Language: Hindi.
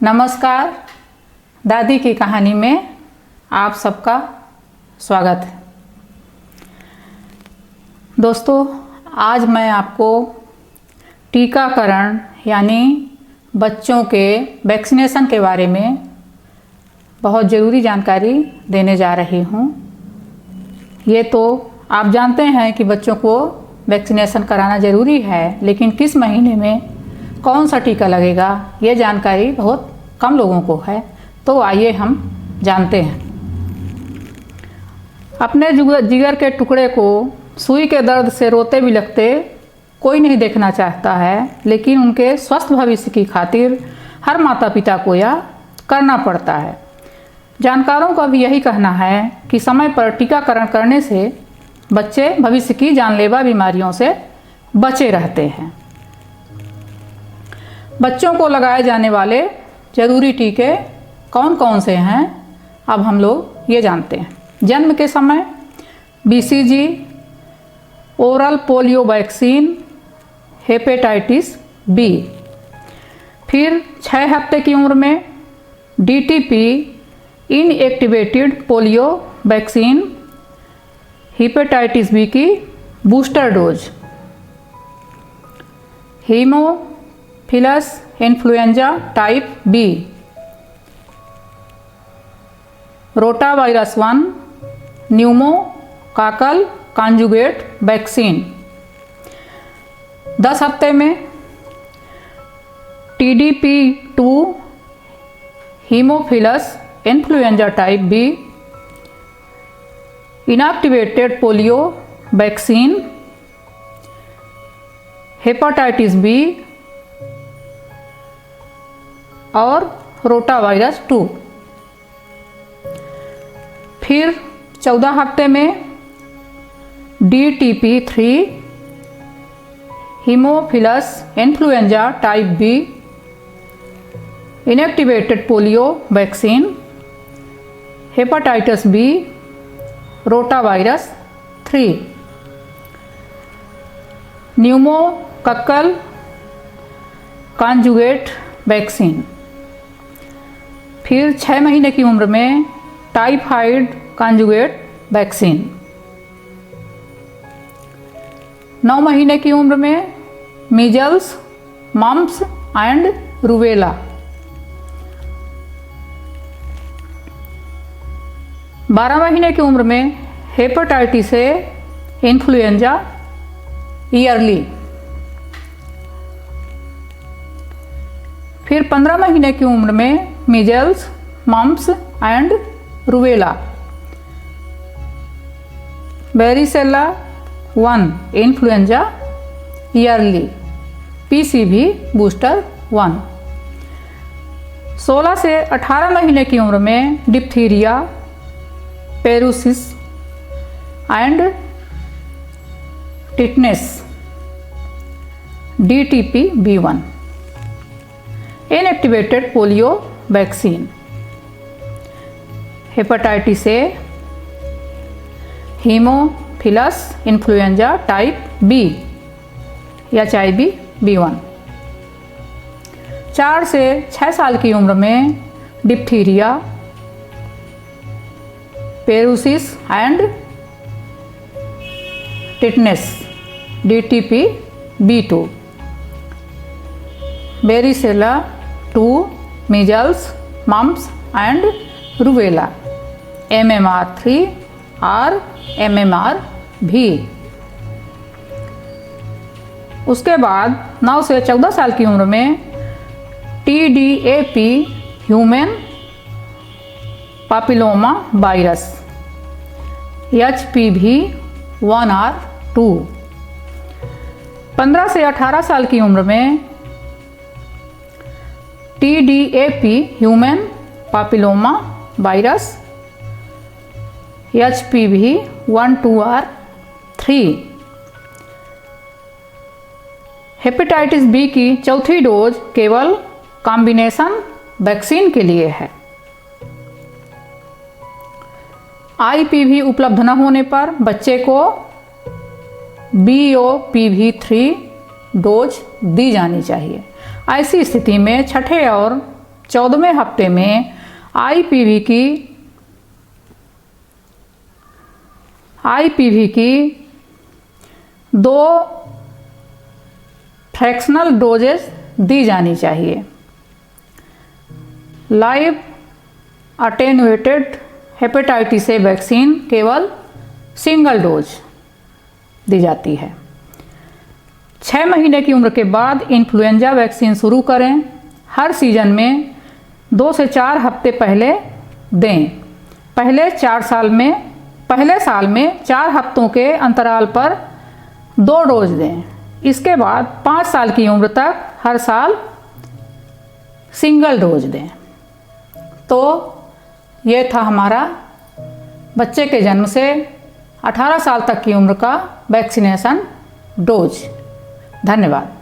नमस्कार। दादी की कहानी में आप सबका स्वागत है। दोस्तों, आज मैं आपको टीकाकरण यानी बच्चों के वैक्सीनेशन के बारे में बहुत ज़रूरी जानकारी देने जा रही हूँ। ये तो आप जानते हैं कि बच्चों को वैक्सीनेशन कराना ज़रूरी है, लेकिन किस महीने में कौन सा टीका लगेगा ये जानकारी बहुत कम लोगों को है। तो आइए हम जानते हैं। अपने जिगर के टुकड़े को सुई के दर्द से रोते बिलखते कोई नहीं देखना चाहता है, लेकिन उनके स्वस्थ भविष्य की खातिर हर माता पिता को यह करना पड़ता है। जानकारों का भी यही कहना है कि समय पर टीकाकरण करने से बच्चे भविष्य की जानलेवा बीमारियों से बचे रहते हैं। बच्चों को लगाए जाने वाले जरूरी टीके कौन कौन से हैं, अब हम लोग ये जानते हैं। जन्म के समय BCG, oral polio vaccine, hepatitis B। फिर 6 हफ्ते की उम्र में DTP, inactivated polio vaccine, hepatitis B की booster dose. Haemophilus influenza type B, rotavirus 1, pneumococcal conjugate vaccine. 10 हफ्ते में TDP2, haemophilus influenza type B, inactivated polio vaccine, hepatitis B और रोटावायरस 2। फिर 14 हफ्ते में DTP3, haemophilus influenza type B, inactivated polio vaccine, hepatitis B, rotavirus 3, pneumococcal conjugate vaccine. फिर 6 महीने की उम्र में टाइफाइड कॉन्जुगेट वैक्सीन। 9 महीने की उम्र में मीजल्स, मम्प्स एंड रूबेला। 12 महीने की उम्र में हेपेटाइटिस A इन्फ्लुएंजा ईयरली। फिर 15 महीने की उम्र में measles, mumps and rubella. Varicella 1 influenza yearly, PCV booster 1। 16 से 18 महीने की उम्र में diphtheria, pertussis and tetanus, DTP B1। Inactivated polio vaccine, hepatitis A, haemophilus influenza type B, HIV B1। 4 से 6 साल की उम्र में diphtheria, pertussis and tetanus, DTP B2। Varicella 2, measles, mumps and rubella, MMR3 और MMR भी। उसके बाद 9 से 14 साल की उम्र में TDAP, ह्यूमन पापिलोमा वायरस, HPV 1 और 2। 15 से 18 साल की उम्र में TDAP, ह्यूमन पापिलोमा वायरस, HPV 1, 2 और 3। हेपेटाइटिस B की चौथी डोज केवल कॉम्बिनेशन वैक्सीन के लिए है। IPV उपलब्ध न होने पर बच्चे को BOPV3 डोज दी जानी चाहिए। ऐसी स्थिति में छठे और 14वें हफ्ते में आईपीवी की 2 फ्रैक्शनल डोजेस दी जानी चाहिए। Live attenuated hepatitis A vaccine केवल सिंगल डोज दी जाती है। 6 महीने की उम्र के बाद इन्फ्लुएंजा वैक्सीन शुरू करें। हर सीजन में 2 से 4 हफ्ते पहले दें। पहले साल में 4 हफ्तों के अंतराल पर 2 डोज दें। इसके बाद 5 साल की उम्र तक हर साल सिंगल डोज दें। तो ये था हमारा बच्चे के जन्म से 18 साल तक की उम्र का वैक्सीनेशन डोज। धन्यवाद।